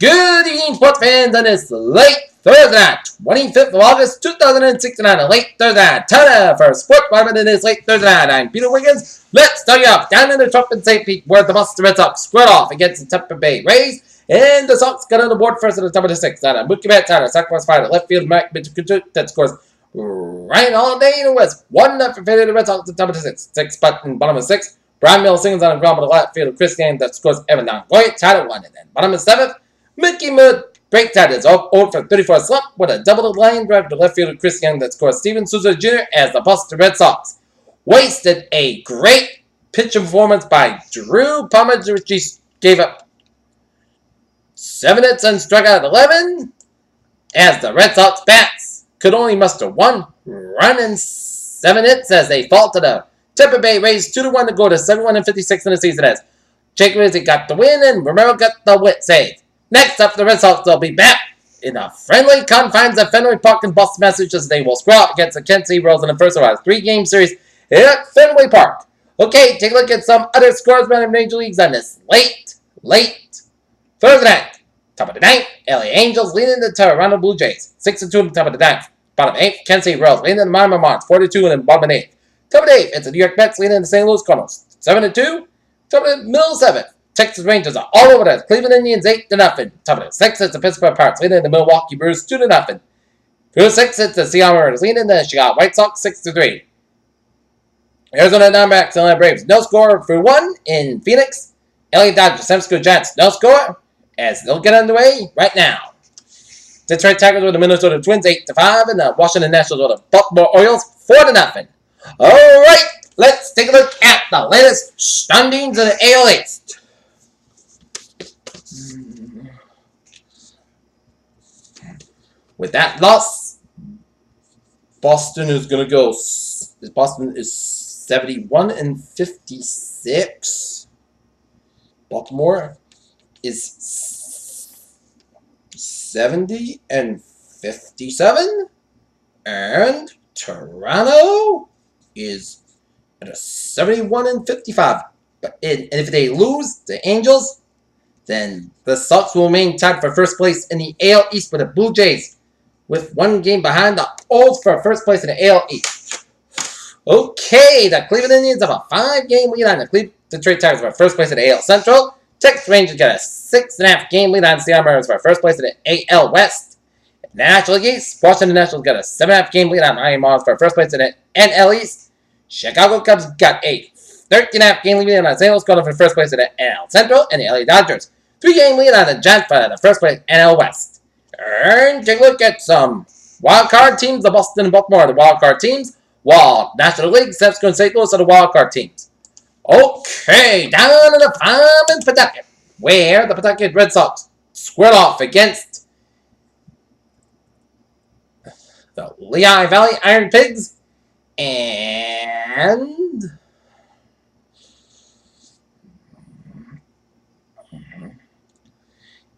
Good evening, sports fans, on this late Thursday night, 25th of August, 2016, on a late Thursday night. Time for Sports Department in this late Thursday night. I'm Peter Wiggins. Let's start you off down in the Trump and St. Pete, where the Boston Red Sox squared off against the Tampa Bays Rays, and the Sox got on the board first at the top of the sixth. On a Mookie Betts on a sacrifice fly to left field, Mike that scores Ryan Holiday in the West. 1-0 for the Red Sox at the top of the sixth. Sixth spot in bottom of sixth. Brian Mills sings on the ground with the left field of Chris Gaines that scores Evan McCoy. Tied at 1, and then bottom of seventh. Mickey Mood breaks out his 0 for 34 slump with a double line drive to left field of Chris Young that scores Steven Souza Jr. as the Boston Red Sox wasted a great pitching performance by Drew Palmer, which he gave up 7 hits and struck out 11 as the Red Sox bats could only muster 1 run and 7 hits as they fall to the Tampa Bay Rays 2-1 to go to 71-56 in the season as Jake Rizzi got the win and Romero got the wit save. Next up, the Red Sox will be back in the friendly confines of Fenway Park in Boston, Massachusetts. They will square up against the Kansas City Royals in the first of our 3-game series at Fenway Park. Okay, take a look at some other scores around the Major Leagues on this late Thursday night. Top of the ninth, LA Angels leading the Toronto Blue Jays, 6-2 in the top of the ninth. Bottom 8th, Kansas City Royals leading the Miami Marlins, 42 in the bottom 8th. Top of the 8th, it's the New York Mets leading the St. Louis Cardinals, 7-2. Top of the middle 7th. Texas Rangers are all over that. Cleveland Indians 8-0. Top of the 6th, it's the Pittsburgh Pirates leading the Milwaukee Brewers 2-0. Through the 6th, it's the Seattle Mariners leading the Chicago White Sox 6-3. Arizona Diamondbacks and LA Braves no score through 1 in Phoenix. LA Dodgers, San Francisco Giants no score as they'll get underway right now. Detroit Tigers with the Minnesota Twins 8-5 and the Washington Nationals with the Baltimore Orioles 4-0. All right, let's take a look at the latest standings in the AL East. With that loss, Boston is going to go. Boston is 71-56. Baltimore is 70-57, and Toronto is at a 71-55. And if they lose the Angels, then the Sox will remain tied for first place in the AL East with the Blue Jays, with 1 game behind the Olds for first place in the AL East. Okay, the Cleveland Indians have a 5-game lead on the Detroit Tigers for first place in the AL Central. Texas Rangers got a 6.5-game lead on Seattle Mariners for first place in the AL West. In the National League East, Washington Nationals got a 7.5-game lead on Miami Marlins for first place in the NL East. Chicago Cubs got a 13.5-game lead on St. Louis Cardinals for first place in the NL Central, and the LA Dodgers 3-game lead on the Giants for the first place NL West. And take a look at some wild card teams. The Boston and Baltimore are the wild card teams, while National League, San Francisco and St. Louis are the wild card teams. Okay, down in the farm in Pawtucket, where the Pawtucket Red Sox squared off against the Lehigh Valley Ironpigs, and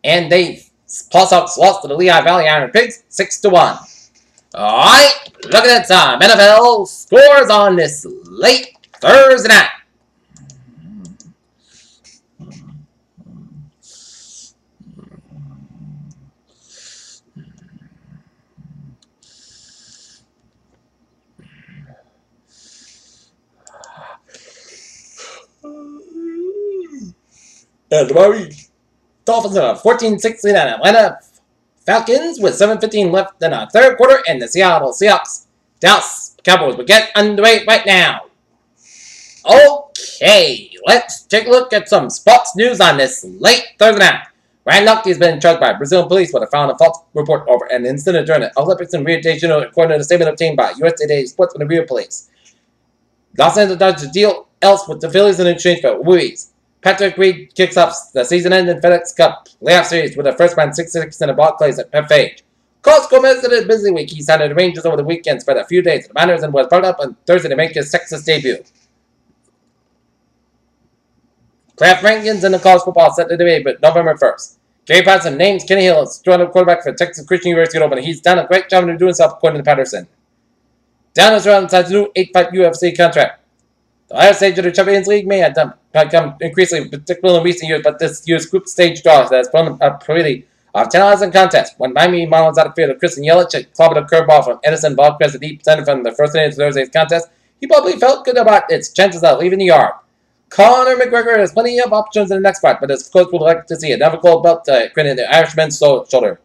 they Paw Sox lost to the Lehigh Valley Ironpigs 6-1. Alright, looking at some NFL scores on this late Thursday night. And the Miami Dolphins are 14-6 lead on Atlanta Falcons with 7:15 left in the third quarter, and the Seattle Seahawks Dallas Cowboys will get underway right now. Okay, let's take a look at some sports news on this late Thursday night. Ryan Lochte has been charged by Brazilian police for the found a false report over an incident during the Olympics in Rio de Janeiro, according to the statement obtained by US Today Sports and the Rio Police. Los Angeles Dodgers deal else with the Phillies in exchange for Wiggins. Patrick Reed kicks off the season-ending FedEx Cup playoff series with the first round 6-6 in the Barclays at Pepfage. Carlos Gomez had a busy week. He signed the Rangers over the weekend, spent a few days at the Miners, and was brought up on Thursday to make his Texas debut. Playoff rankings in the college football set to debate but November 1st. Gary Patterson names Kenny Hill as starting quarterback for Texas Christian University Open. He's done a great job in doing so, according to Patterson. Down is around the new 8-fight UFC contract. The higher stage of the Champions League may become increasingly particular in recent years, but this year's group stage draw has been a pretty Off 10 hours in contest, when Miami Marlins out of field of Kristen Yelich clobbered a curveball from Edison Valdez to deep center from the first inning of Thursday's contest, he probably felt good about its chances of leaving the yard. Conor McGregor has plenty of options in the next fight, but his coach would like to see another gold belt grinning the Irishman's shoulder.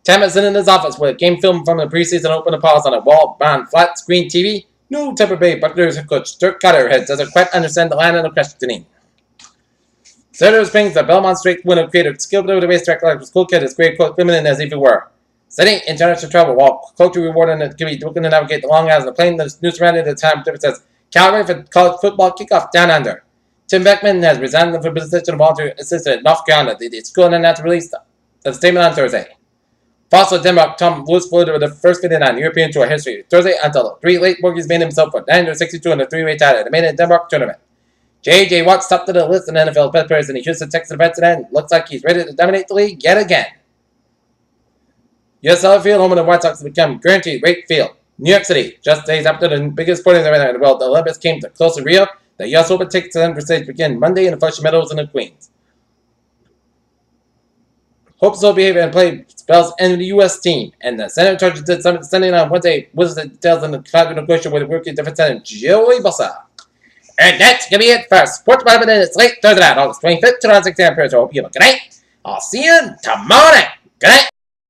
Tam is in his office with game film from the preseason opener pause on a wall-bound flat-screen TV. No Tampa Bay Buccaneers coach Dirk Cutter doesn't quite understand the line of the questioning. Saturday brings the Belmont Straight winner creator skilled over the racetrack like his cool kid is great quote feminine as if it were. Setting international travel while coach rewarding the QB looking to navigate the long hours of the plane the news surrounding the time difference says Calgary for college football kickoff down under. Tim Beckman has resigned from the position of volunteer assistant at North Carolina. The school announced to release the statement on Thursday. Fossil Denmark Tom Lewis flew to the first minute on European Tour history Thursday until 3 late bogeys made himself for 962 in the three-way title. The main in Denmark tournament. J.J. Watt stopped to the list in NFL's best players in the Houston Texans events and looks like he's ready to dominate the league yet again. USL Field, home of the White Sox, has become guaranteed rate field. New York City, just days after the biggest sporting event in the world, the Olympics came to close in Rio. The U.S. Open tickets for stage begin Monday in the Flushing Meadows and the Queens. Hope so behavior and play spells end the U.S. team, and the Senate charges did something Sunday on Wednesday. What is the details in the cloud negotiation with the rookie defense center Joey Bosa? And that's going to be it for Sports Department. It's late Thursday night, August 25th, 2016. I hope you have a good night. I'll see you tomorrow night. Good night.